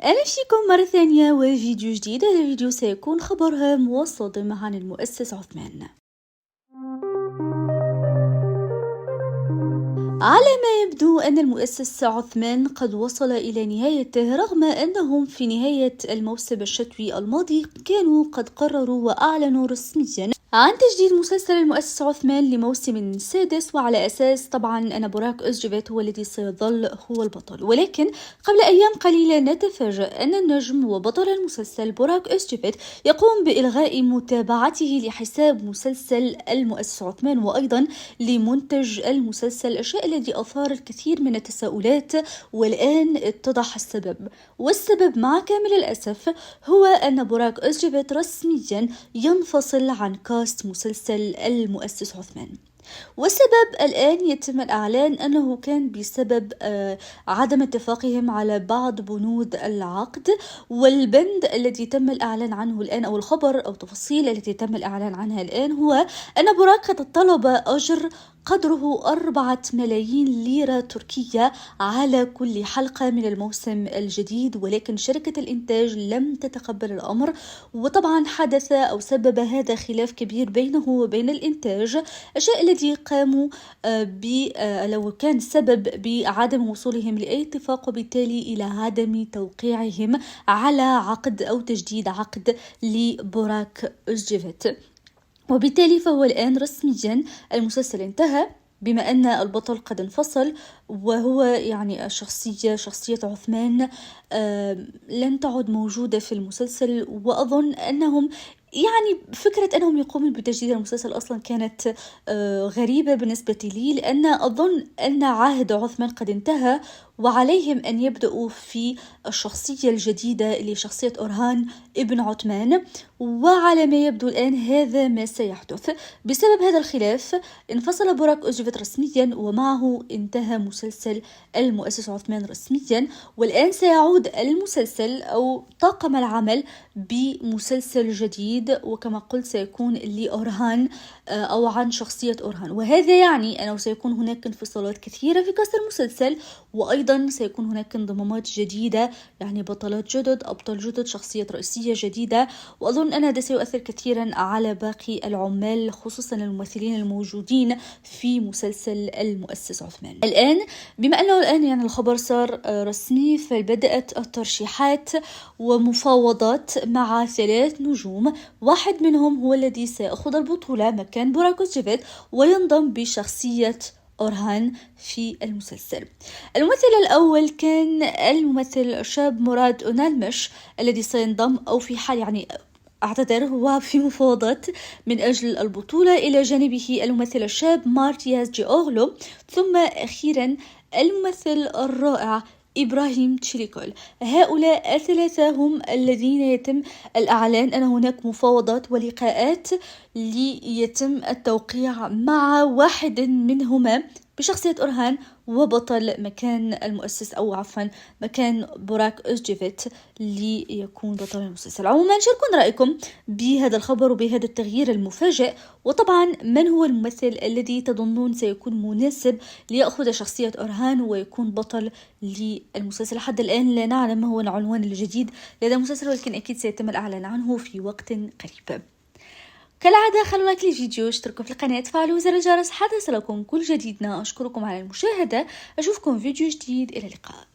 أهلا فيكم مرة ثانية وفيديو جديد. هذا الفيديو سيكون خبر هام وصادم عن المؤسس عثمان. على ما يبدو أن المؤسس عثمان قد وصل إلى نهايته، رغم أنهم في نهاية الموسم الشتوي الماضي كانوا قد قرروا وأعلنوا رسميا عن تجديد مسلسل المؤسس عثمان لموسم سادس، وعلى أساس طبعا أن بوراك أوزجيفيت هو الذي سيظل هو البطل. ولكن قبل أيام قليلة نتفاجأ أن النجم وبطل المسلسل بوراك أوزجيفيت يقوم بإلغاء متابعته لحساب مسلسل المؤسس عثمان وأيضا لمنتج المسلسل، الشيء الذي أثار الكثير من التساؤلات، والآن اتضح السبب. والسبب مع كامل الأسف هو أن بوراك أوزجيفيت رسميا ينفصل عن كاست مسلسل المؤسس عثمان. والسبب الآن يتم الإعلان أنه كان بسبب عدم اتفاقهم على بعض بنود العقد. والبند الذي تم الإعلان عنه الآن، أو الخبر أو التفاصيل التي تم الإعلان عنها الآن، هو أن بوراك قد طلب أجر قدره 4 ملايين ليرة تركية على كل حلقة من الموسم الجديد، ولكن شركة الإنتاج لم تتقبل الأمر. وطبعا حدث أو سبب هذا خلاف كبير بينه وبين الإنتاج، الشيء الذي قاموا لو كان سبب بعدم وصولهم لأي اتفاق، وبالتالي إلى عدم توقيعهم على عقد أو تجديد عقد لبوراك أوزجيفيت. وبالتالي فهو الآن رسميا المسلسل انتهى، بما أن البطل قد انفصل، وهو يعني شخصية عثمان لن تعد موجودة في المسلسل. وأظن أنهم يعني فكرة أنهم يقومون بتجديد المسلسل أصلا كانت غريبة بالنسبة لي، لأن أظن أن عهد عثمان قد انتهى، وعليهم أن يبدأوا في الشخصية الجديدة اللي شخصية أورهان ابن عثمان. وعلى ما يبدو الآن هذا ما سيحدث. بسبب هذا الخلاف انفصل بوراك أوزجيفيت رسميا، ومعه انتهى مسلسل المؤسس عثمان رسميا. والآن سيعود المسلسل أو طاقم العمل بمسلسل جديد، وكما قلت سيكون لأورهان أو عن شخصية أورهان. وهذا يعني أنه سيكون هناك انفصالات كثيرة في كاست المسلسل، وأيضا سيكون هناك انضمامات جديدة، يعني بطلات جدد، أبطال جدد، شخصية رئيسية جديدة. وأظن أن هذا سيؤثر كثيرا على باقي العمال، خصوصا الممثلين الموجودين في مسلسل المؤسس عثمان. الآن بما أنه الآن يعني الخبر صار رسمي، فبدأت الترشيحات ومفاوضات مع 3 نجوم، واحد منهم هو الذي سيأخذ البطولة مكان بوراك أوزجيفيت وينضم بشخصية أورهان في المسلسل. الممثل الأول كان الممثل الشاب مراد أونالمش، الذي سينضم أو في حال يعني أعتذر هو في مفاوضات من أجل البطولة، إلى جانبه الممثل الشاب مارتياز جيأوغلو، ثم أخيرا الممثل الرائع إبراهيم تشيليكول. هؤلاء الثلاثة هم الذين يتم الإعلان أن هناك مفاوضات ولقاءات ليتم التوقيع مع واحد منهما بشخصية أورهان وبطل مكان المؤسس، أو عفوا مكان بوراك أوزجيفيت ليكون بطل المسلسل. عموما شاركونا رأيكم بهذا الخبر وبهذا التغيير المفاجئ، وطبعا من هو الممثل الذي تظنون سيكون مناسب ليأخذ شخصية أورهان ويكون بطل للمسلسل. لحد الآن لا نعلم ما هو العنوان الجديد لهذا المسلسل، ولكن أكيد سيتم الإعلان عنه في وقت قريب. كالعادة خلوا لايك للفيديو، اشتركوا في القناة، فعلوا زر الجرس حتى يصلكم كل جديدنا. أشكركم على المشاهدة، أشوفكم فيديو جديد، إلى اللقاء.